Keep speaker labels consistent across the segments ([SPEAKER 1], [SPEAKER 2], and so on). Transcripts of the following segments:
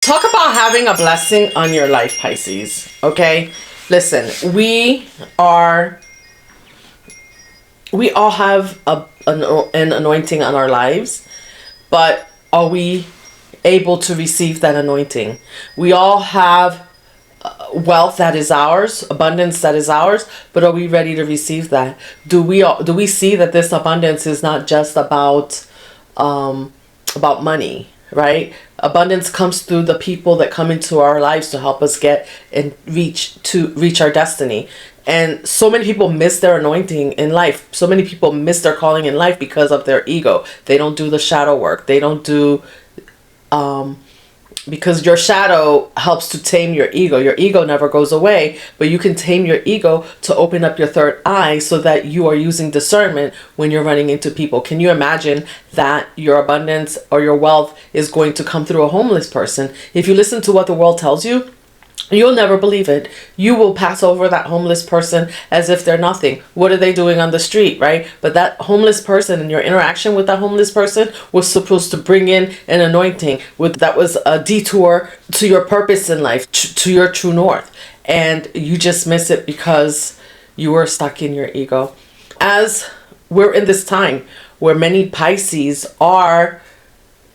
[SPEAKER 1] Talk about having a blessing on your life, Pisces. Okay? Listen, we all have an anointing on our lives, but are we able to receive that anointing? We all have wealth that is ours, abundance that is ours, but are we ready to receive that? Do we see that this abundance is not just about money, right? Abundance comes through the people that come into our lives to help us get and reach our destiny. And so many people miss their anointing in life. So many people miss their calling in life because of their ego. They don't do the shadow work. They don't do because your shadow helps to tame your ego. Your ego never goes away, but you can tame your ego to open up your third eye so that you are using discernment when you're running into people. Can you imagine that your abundance or your wealth is going to come through a homeless person? If you listen to what the world tells you, you'll never believe it. You will pass over that homeless person as if they're nothing. What are they doing on the street, right? But that homeless person and your interaction with that homeless person was supposed to bring in an anointing. That was a detour to your purpose in life, to your true north. And you just miss it because you were stuck in your ego. As we're in this time where many Pisces are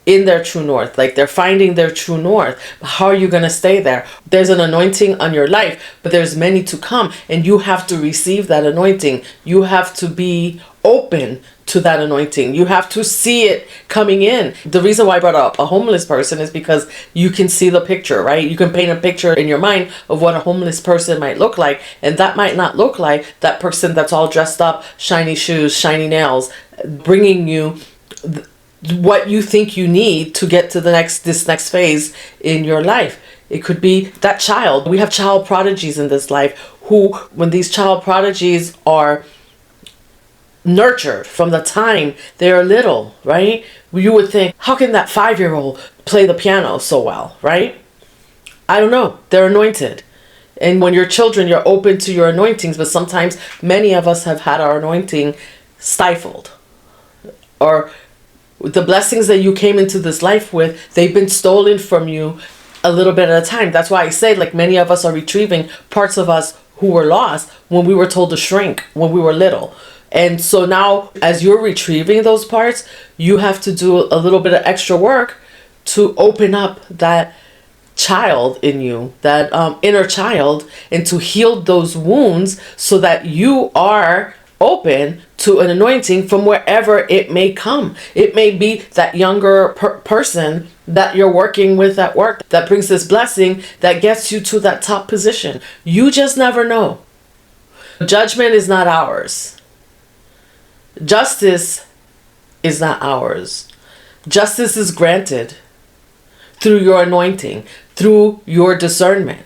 [SPEAKER 1] in their true north, like they're finding their true north. How are you going to stay there? There's an anointing on your life, but there's many to come, and you have to receive that anointing. You have to be open to that anointing. You have to see it coming in. The reason why I brought up a homeless person is because you can see the picture, right? You can paint a picture in your mind of what a homeless person might look like, and that might not look like that person that's all dressed up, shiny shoes, shiny nails, bringing you what you think you need to get to this next phase in your life. It could be that child. We have child prodigies in this life who, when these child prodigies are nurtured from the time they're little, right? You would think, how can that 5-year-old play the piano so well, right? I don't know. They're anointed. And when you're children, you're open to your anointings, but sometimes many of us have had our anointing stifled, or the blessings that you came into this life with, they've been stolen from you a little bit at a time. That's why I say, like, many of us are retrieving parts of us who were lost when we were told to shrink when we were little. And so now, as you're retrieving those parts, you have to do a little bit of extra work to open up that child in you, that inner child, and to heal those wounds so that you are open to an anointing from wherever it may come. It may be that younger person that you're working with at work that brings this blessing that gets you to that top position. You just never know. Judgment is not ours. Justice is not ours. Justice is granted through your anointing, through your discernment,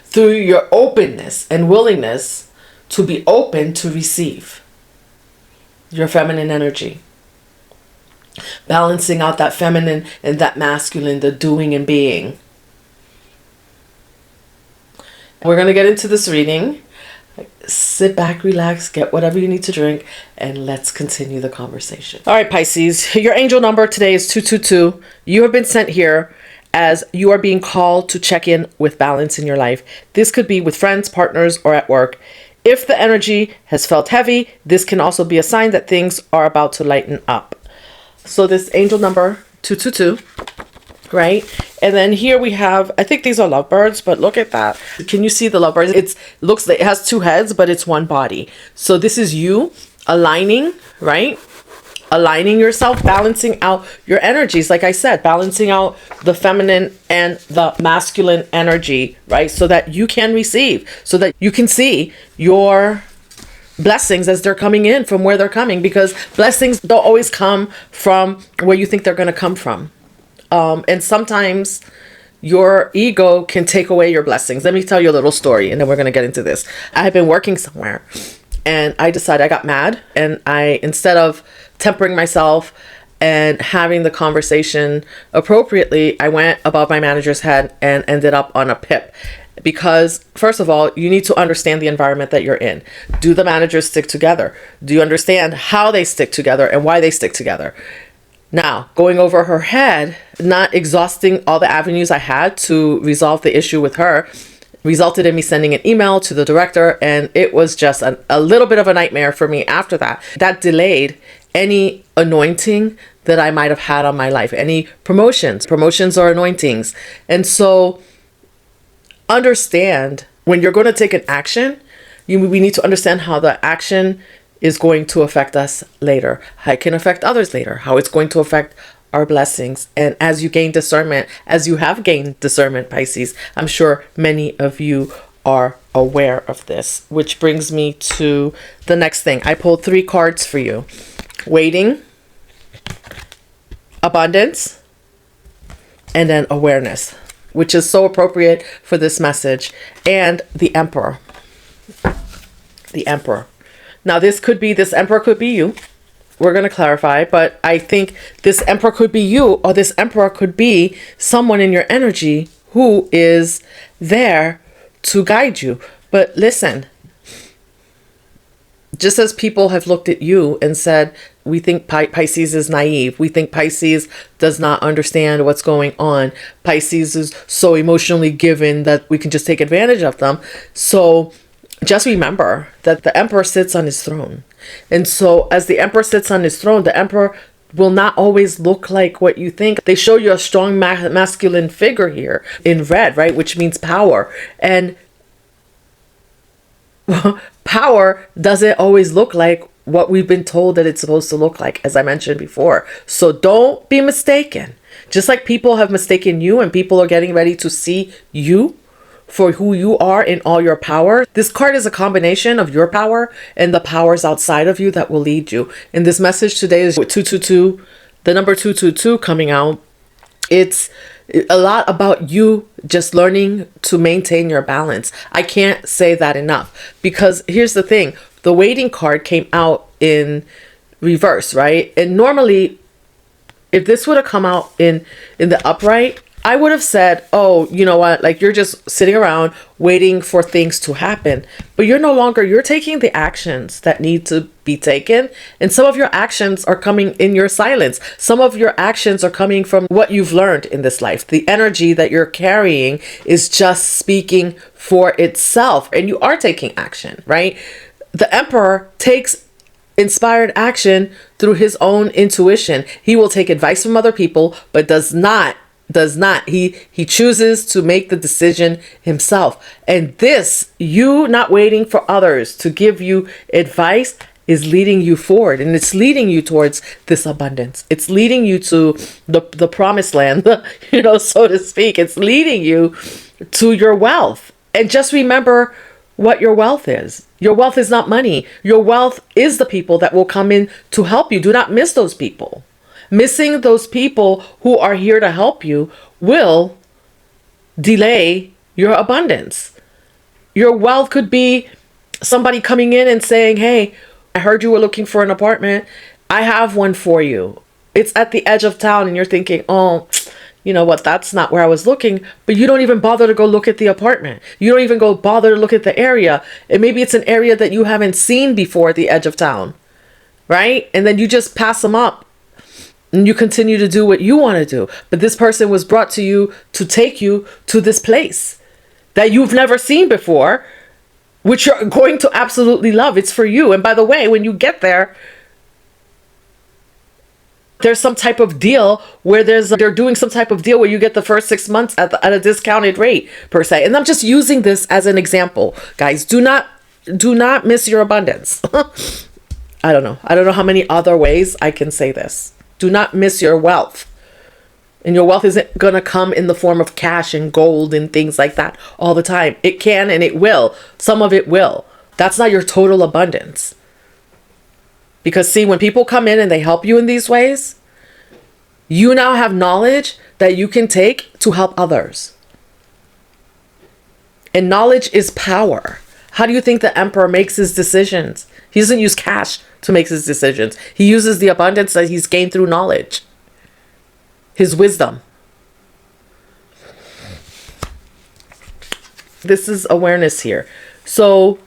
[SPEAKER 1] through your openness and willingness to be open to receive your feminine energy. Balancing out that feminine and that masculine, the doing and being. We're going to get into this reading. Sit back, relax, get whatever you need to drink, and let's continue the conversation. All right, Pisces, your angel number today is 222. You have been sent here as you are being called to check in with balance in your life. This could be with friends, partners, or at work. If the energy has felt heavy, this can also be a sign that things are about to lighten up. So this angel number 222, right? And then here we have, I think these are lovebirds, but look at that. Can you see the lovebirds? It looks like it has two heads, but it's one body. So this is you aligning, right? Aligning yourself, balancing out your energies. Like I said, balancing out the feminine and the masculine energy, right? So that you can receive, so that you can see your blessings as they're coming in from where they're coming, because blessings don't always come from where you think they're going to come from. And sometimes your ego can take away your blessings. Let me tell you a little story, and then we're going to get into this. I had been working somewhere, and I decided, I got mad, and instead of tempering myself and having the conversation appropriately, I went above my manager's head and ended up on a pip. Because first of all, you need to understand the environment that you're in. Do the managers stick together? Do you understand how they stick together and why they stick together? Now, going over her head, not exhausting all the avenues I had to resolve the issue with her, resulted in me sending an email to the director, and it was just a little bit of a nightmare for me after that. That delayed any anointing that I might have had on my life, any promotions or anointings. And so understand, when you're going to take an action, we need to understand how the action is going to affect us later, how it can affect others later, how it's going to affect our blessings. And as you gain discernment, as you have gained discernment, Pisces, I'm sure many of you are aware of this, which brings me to the next thing. I pulled 3 cards for you: waiting, abundance, and then awareness, which is so appropriate for this message, and the Emperor. The Emperor. Now, this Emperor could be you. We're going to clarify, but I think this Emperor could be you, or this Emperor could be someone in your energy who is there to guide you. But listen, just as people have looked at you and said, we think Pisces is naive, we think Pisces does not understand what's going on, Pisces is so emotionally given that we can just take advantage of them. So just remember that the Emperor sits on his throne. And so as the Emperor sits on his throne, the Emperor will not always look like what you think. They show you a strong masculine figure here in red, right? Which means power. And power doesn't always look like what we've been told that it's supposed to look like, as I mentioned before. So don't be mistaken. Just like people have mistaken you, and people are getting ready to see you for who you are in all your power. This card is a combination of your power and the powers outside of you that will lead you. And this message today is 222, the number 222 coming out. It's a lot about you just learning to maintain your balance. I can't say that enough, because here's the thing. The waiting card came out in reverse, right? And normally, if this would have come out in the upright, I would have said, oh, you know what? Like, you're just sitting around waiting for things to happen. But you're taking the actions that need to be taken. And some of your actions are coming in your silence. Some of your actions are coming from what you've learned in this life. The energy that you're carrying is just speaking for itself. And you are taking action, right? The Emperor takes inspired action through his own intuition. He will take advice from other people, but does not. He chooses to make the decision himself. And this, you not waiting for others to give you advice, is leading you forward, and it's leading you towards this abundance. It's leading you to the promised land, so to speak. It's leading you to your wealth. And just remember what your wealth is. Your wealth is not money. Your wealth is the people that will come in to help you. Do not miss those people. Missing those people who are here to help you will delay your abundance. Your wealth could be somebody coming in and saying, hey, I heard you were looking for an apartment. I have one for you. It's at the edge of town. And you're thinking, oh, you know what? That's not where I was looking. But you don't even bother to go look at the apartment. You don't even go bother to look at the area. And maybe it's an area that you haven't seen before at the edge of town, right? And then you just pass them up. And you continue to do what you want to do. But this person was brought to you to take you to this place that you've never seen before, which you're going to absolutely love. It's for you. And by the way, when you get there, there's some type of deal where they're doing some type of deal where you get the first 6 months at a discounted rate, per se. And I'm just using this as an example, guys. Do not miss your abundance. I don't know how many other ways I can say this. Do not miss your wealth. And your wealth isn't going to come in the form of cash and gold and things like that all the time. It can and it will. Some of it will. That's not your total abundance. Because see, when people come in and they help you in these ways, you now have knowledge that you can take to help others. And knowledge is power. How do you think the Emperor makes his decisions? He doesn't use cash to make his decisions. He uses the abundance that he's gained through knowledge, his wisdom. This is awareness here. So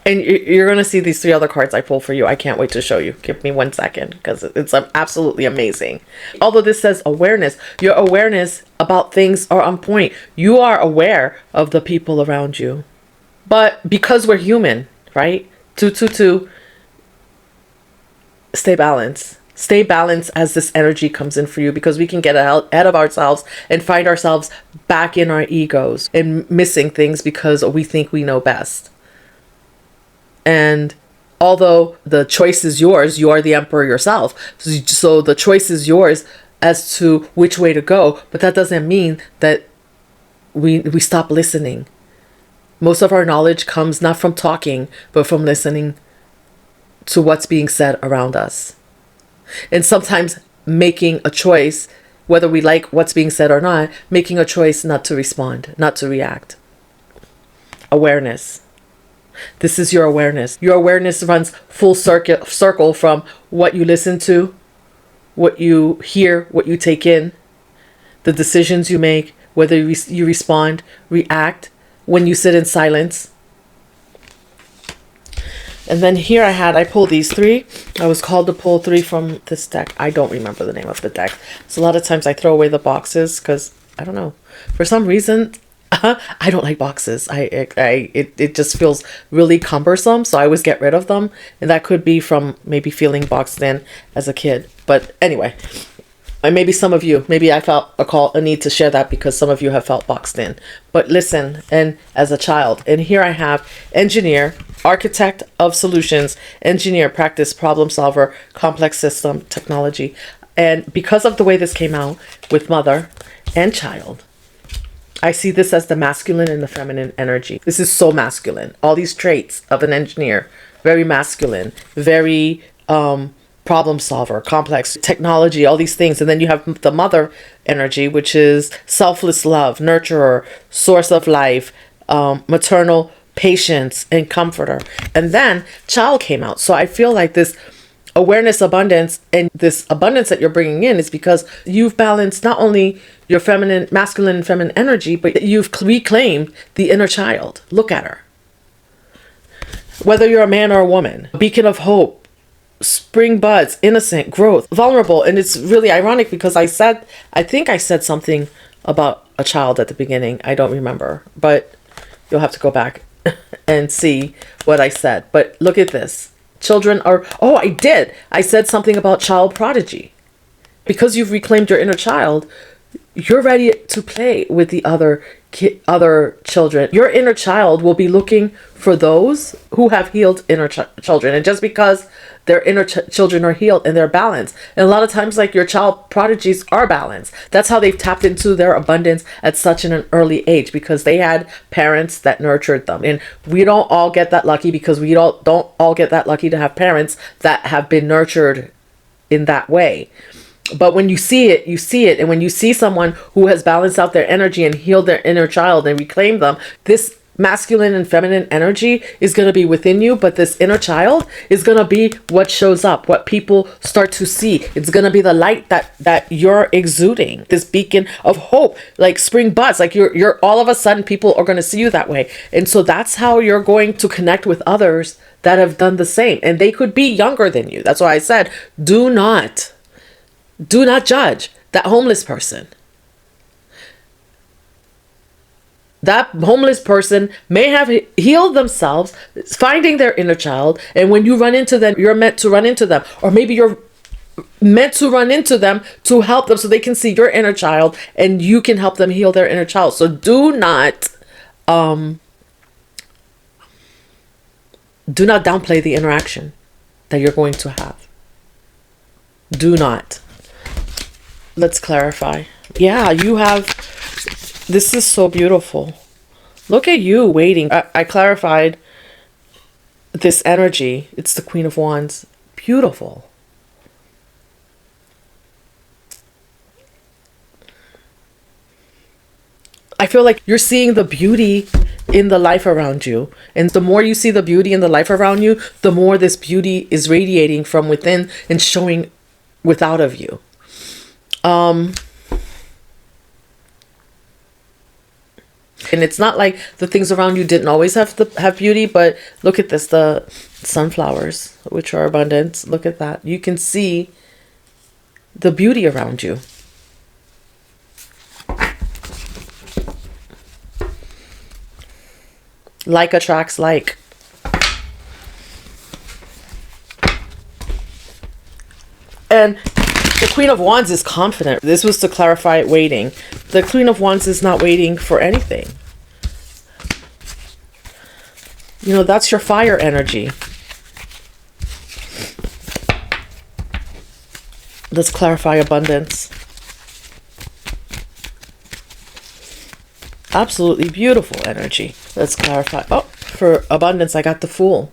[SPEAKER 1] And you're going to see these 3 other cards I pulled for you. I can't wait to show you. Give me 1 second because it's absolutely amazing. Although this says awareness, your awareness about things are on point. You are aware of the people around you. But because we're human, right? 222, stay balanced. Stay balanced as this energy comes in for you, because we can get ahead of ourselves and find ourselves back in our egos and missing things because we think we know best. And although the choice is yours, you are the emperor yourself. So the choice is yours as to which way to go. But that doesn't mean that we stop listening. Most of our knowledge comes not from talking, but from listening to what's being said around us. And sometimes making a choice, whether we like what's being said or not, making a choice not to respond, not to react. Awareness. This is your awareness. Your awareness runs full circle from what you listen to, what you hear, what you take in, the decisions you make, whether you respond, react, when you sit in silence. And then here I pulled these 3. I was called to pull 3 from this deck. I don't remember the name of the deck. So a lot of times I throw away the boxes because, I don't know, for some reason, I don't like boxes. It just feels really cumbersome, so I always get rid of them. And that could be from maybe feeling boxed in as a kid. But anyway, and maybe some of you, maybe I felt a need to share that because some of you have felt boxed in. But listen, and as a child, and here I have engineer, architect of solutions, engineer, practice, problem solver, complex system, technology. And because of the way this came out with mother and child, I see this as the masculine and the feminine energy. This is so masculine. All these traits of an engineer, very masculine, very problem solver, complex technology, all these things. And then you have the mother energy, which is selfless love, nurturer, source of life, maternal patience and comforter. And then child came out. So I feel like this awareness, abundance, and this abundance that you're bringing in is because you've balanced not only your feminine, masculine and feminine energy, but you've reclaimed the inner child. Look at her. Whether you're a man or a woman, a beacon of hope, spring buds, innocent, growth, vulnerable. And it's really ironic because I think I said something about a child at the beginning. I don't remember, but you'll have to go back and see what I said. But look at this. Children are, I did. I said something about child prodigy. Because you've reclaimed your inner child, you're ready to play with the other children. Your inner child will be looking for those who have healed inner children. And just because their inner children are healed and they're balanced. And a lot of times, like, your child prodigies are balanced. That's how they've tapped into their abundance at such an early age, because they had parents that nurtured them. And we don't all get that lucky, because we don't all get that lucky to have parents that have been nurtured in that way. But when you see it, you see it. And when you see someone who has balanced out their energy and healed their inner child and reclaimed them, this masculine and feminine energy is going to be within you, but this inner child is going to be what shows up, what people start to see. It's going to be the light that you're exuding, this beacon of hope, like spring buds, like you're all of a sudden people are going to see you that way. And so that's how you're going to connect with others that have done the same. And they could be younger than you. That's why I said, do not judge that homeless person. That homeless person may have healed themselves, finding their inner child. And when you run into them, you're meant to run into them. Or maybe you're meant to run into them to help them so they can see your inner child and you can help them heal their inner child. So do not downplay the interaction that you're going to have. Do not. Let's clarify. Yeah, you have... This is so beautiful. Look at you waiting. I clarified this energy. It's the Queen of Wands. Beautiful. I feel like you're seeing the beauty in the life around you. And the more you see the beauty in the life around you, the more this beauty is radiating from within and showing without of you. And it's not like the things around you didn't always have beauty, but look at this, the sunflowers, which are abundant. Look at that. You can see the beauty around you. Like attracts like. And the Queen of Wands is confident. This was to clarify waiting. The Queen of Wands is not waiting for anything. You know, that's your fire energy. Let's clarify abundance. Absolutely beautiful energy. Let's clarify. Oh, for abundance, I got the Fool.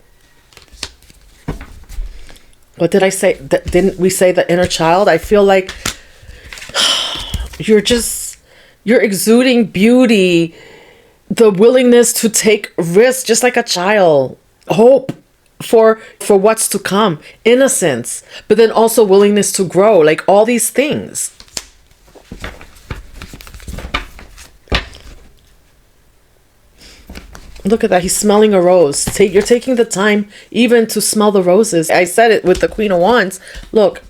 [SPEAKER 1] What did I say? Didn't we say the inner child? I feel like you're exuding beauty, the willingness to take risks, just like a child. Hope for what's to come, innocence, but then also willingness to grow, like all these things. Look at that. He's smelling a rose. You're taking the time even to smell the roses. I said it with the Queen of Wands. Look,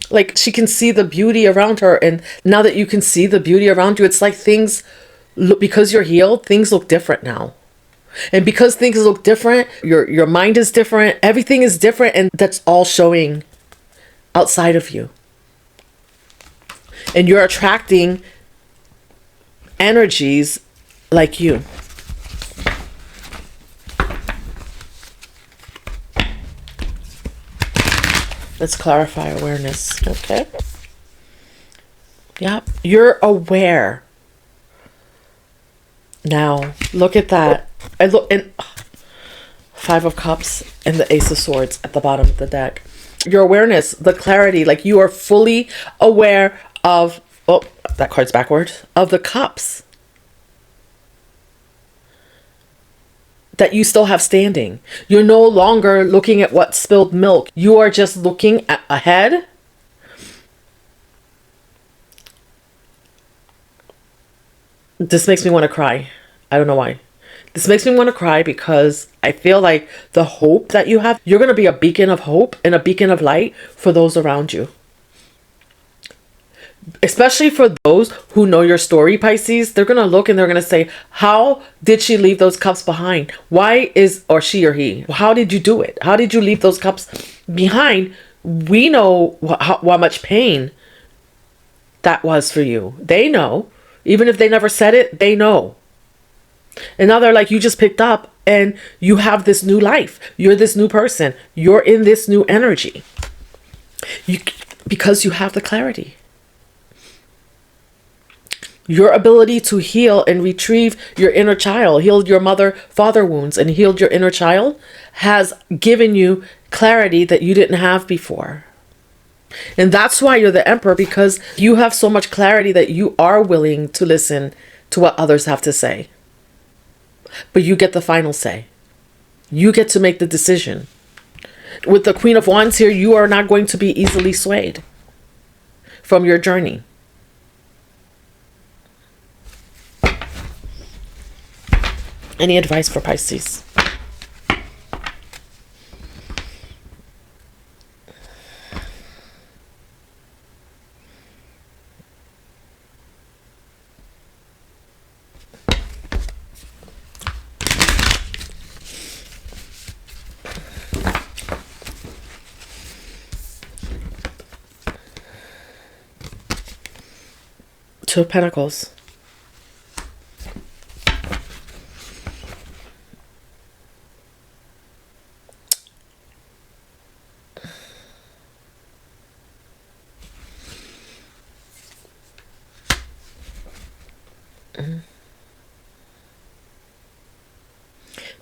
[SPEAKER 1] like she can see the beauty around her. And now that you can see the beauty around you, it's like things look, because you're healed, things look different now. And because things look different, your mind is different. Everything is different. And that's all showing outside of you. And you're attracting energies like you. Let's clarify awareness. Okay. Yeah, you're aware. Now, look at that. I look and Five of Cups and the Ace of Swords at the bottom of the deck. Your awareness, the clarity, like you are fully aware of, oh, that card's backwards, of the cups that you still have standing. You're no longer looking at what spilled milk. You are just looking ahead. This makes me want to cry. I don't know why. This makes me want to cry because I feel like the hope that you have, you're going to be a beacon of hope and a beacon of light for those around you. Especially for those who know your story, Pisces, they're going to look and they're going to say, how did she leave those cups behind? Why is, or she or he, how did you do it? How did you leave those cups behind? We know how much pain that was for you. They know. Even if they never said it, they know. And now they're like, you just picked up and you have this new life. You're this new person. You're in this new energy. Because you have the clarity. Your ability to heal and retrieve your inner child, healed your father wounds and healed your inner child, has given you clarity that you didn't have before. And that's why you're the Emperor, because you have so much clarity that you are willing to listen to what others have to say. But you get the final say. You get to make the decision. With the Queen of Wands here, you are not going to be easily swayed from your journey. Any advice for Pisces? Two of Pentacles.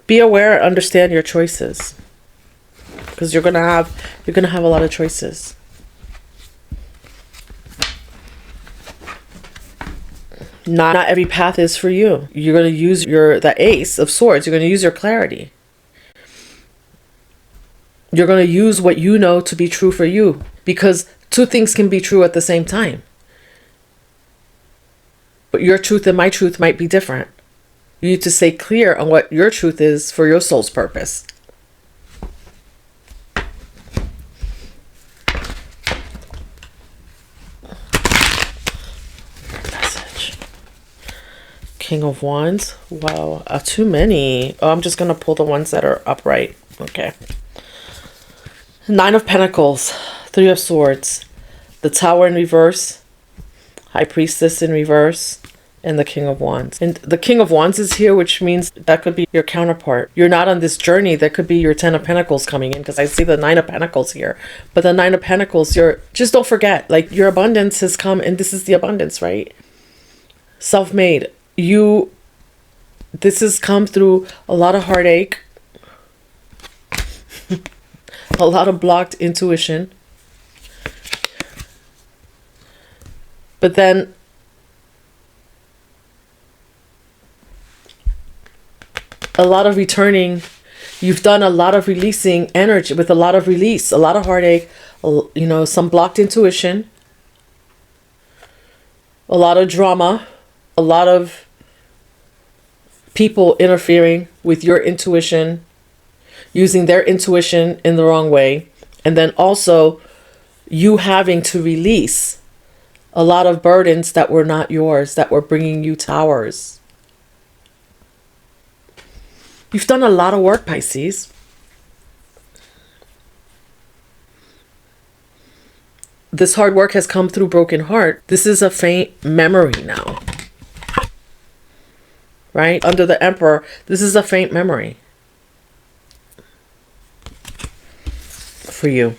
[SPEAKER 1] Be aware and understand your choices, because you're gonna have a lot of choices. Not every path is for you. You're gonna use the Ace of Swords. You're gonna use your clarity. You're gonna use what you know to be true for you, because two things can be true at the same time. But your truth and my truth might be different. you to stay clear on what your truth is for your soul's purpose. Message. King of Wands. Wow, too many. Oh, I'm just going to pull the ones that are upright. Okay. Nine of Pentacles. Three of Swords. The Tower in reverse. High Priestess in reverse. And the King of Wands. And the King of Wands is here, which means that could be your counterpart. You're not on this journey. That could be your Ten of Pentacles coming in, because I see the Nine of Pentacles here. But the Nine of Pentacles, just don't forget, like, your abundance has come, and this is the abundance, right? Self-made. This has come through a lot of heartache, a lot of blocked intuition. But then a lot of returning. You've done a lot of releasing energy, with a lot of release, a lot of heartache, some blocked intuition, a lot of drama, a lot of people interfering with your intuition, using their intuition in the wrong way. And then also you having to release a lot of burdens that were not yours, that were bringing you towers. You've done a lot of work, Pisces. This hard work has come through broken heart. This is a faint memory now. Right? Under the Emperor, this is a faint memory for you.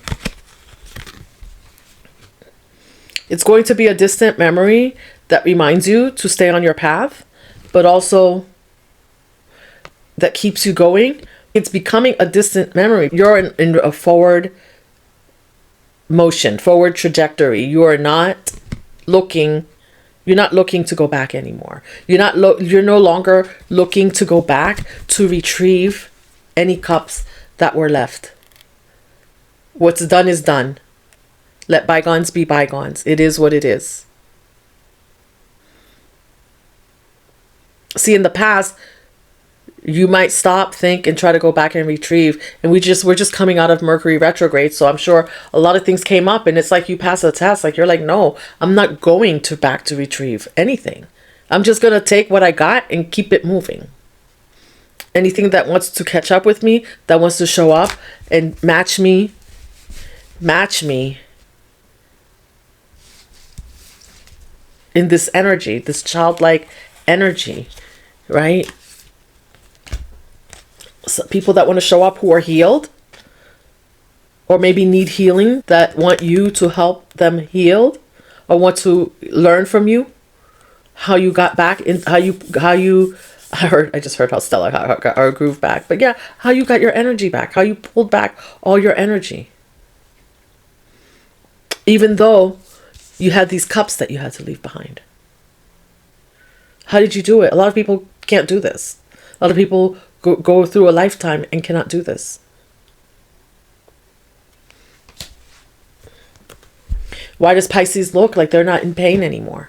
[SPEAKER 1] It's going to be a distant memory that reminds you to stay on your path, but also that keeps you going. It's becoming a distant memory. You're in a forward motion, forward trajectory. You're not looking to go back anymore. You're no longer looking to go back to retrieve any cups that were left. What's done is done. Let bygones be bygones. It is what it is. See, in the past, you might stop, think, and try to go back and retrieve. And we're just coming out of Mercury retrograde. So I'm sure a lot of things came up, and it's like you pass a test. Like, you're like, no, I'm not going back to retrieve anything. I'm just going to take what I got and keep it moving. Anything that wants to catch up with me, that wants to show up and match me in this energy, this childlike energy, right? So people that want to show up who are healed, or maybe need healing, that want you to help them heal, or want to learn from you how you got back in, I just heard how Stella got our groove back. But yeah, how you got your energy back, how you pulled back all your energy. Even though you had these cups that you had to leave behind. How did you do it? A lot of people can't do this. A lot of people go through a lifetime and cannot do this. Why does Pisces look like they're not in pain anymore?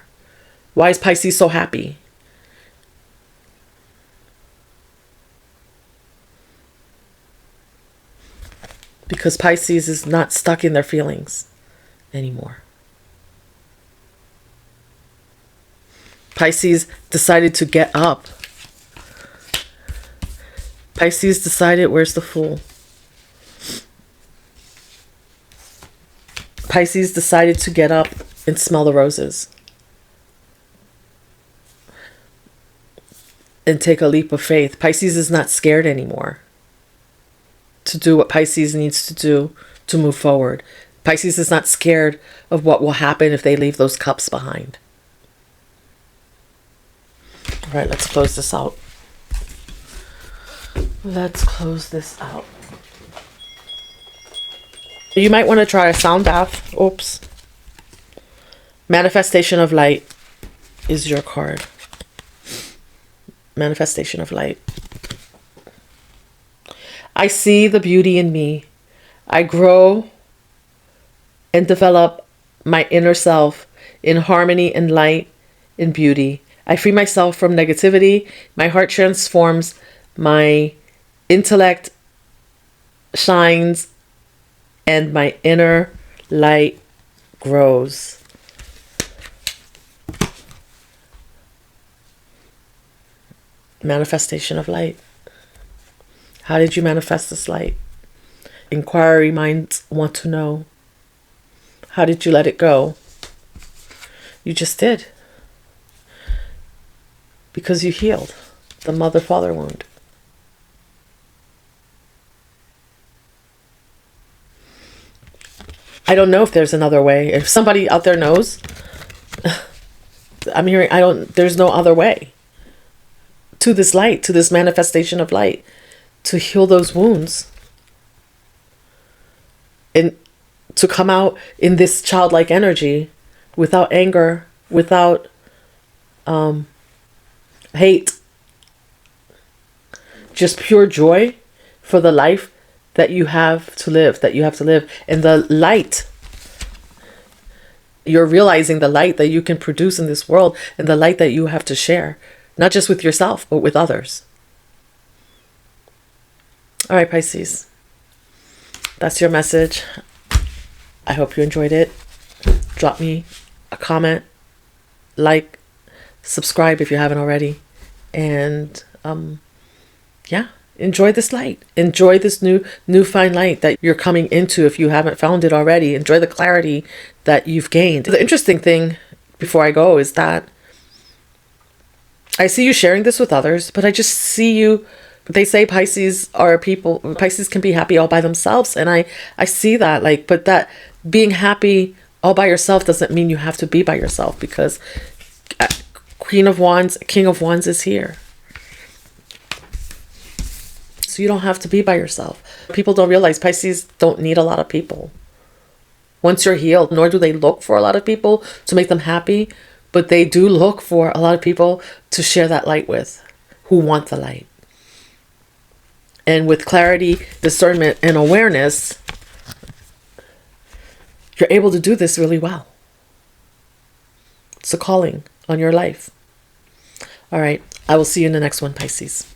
[SPEAKER 1] Why is Pisces so happy? Because Pisces is not stuck in their feelings anymore. Pisces decided to get up. Pisces decided, where's the Fool? Pisces decided to get up and smell the roses. And take a leap of faith. Pisces is not scared anymore to do what Pisces needs to do to move forward. Pisces is not scared of what will happen if they leave those cups behind. All right, let's close this out. Let's close this out. You might want to try a sound bath. Oops. Manifestation of Light is your card. Manifestation of Light. I see the beauty in me. I grow and develop my inner self in harmony and light and beauty. I free myself from negativity. My heart transforms. My intellect shines. And my inner light grows. Manifestation of light. How did you manifest this light? Inquiry minds want to know. How did you let it go? You just did. Because you healed the mother-father wound. I don't know if there's another way. If somebody out there knows, I'm hearing, there's no other way to this light, to this manifestation of light, to heal those wounds and to come out in this childlike energy without anger, without hate, just pure joy for the life that you have to live, And the light, you're realizing the light that you can produce in this world and the light that you have to share, not just with yourself, but with others. All right, Pisces, that's your message. I hope you enjoyed it. Drop me a comment, like, subscribe if you haven't already. And yeah, enjoy this light. Enjoy this new fine light that you're coming into if you haven't found it already. Enjoy the clarity that you've gained. The interesting thing before I go is that I see you sharing this with others, but I just see you, they say Pisces can be happy all by themselves. And I see that, like, but that being happy all by yourself doesn't mean you have to be by yourself, because Queen of Wands, King of Wands is here. So you don't have to be by yourself. People don't realize Pisces don't need a lot of people. Once you're healed, nor do they look for a lot of people to make them happy, but they do look for a lot of people to share that light with, who want the light. And with clarity, discernment, and awareness, you're able to do this really well. It's a calling on your life. All right, I will see you in the next one, Pisces.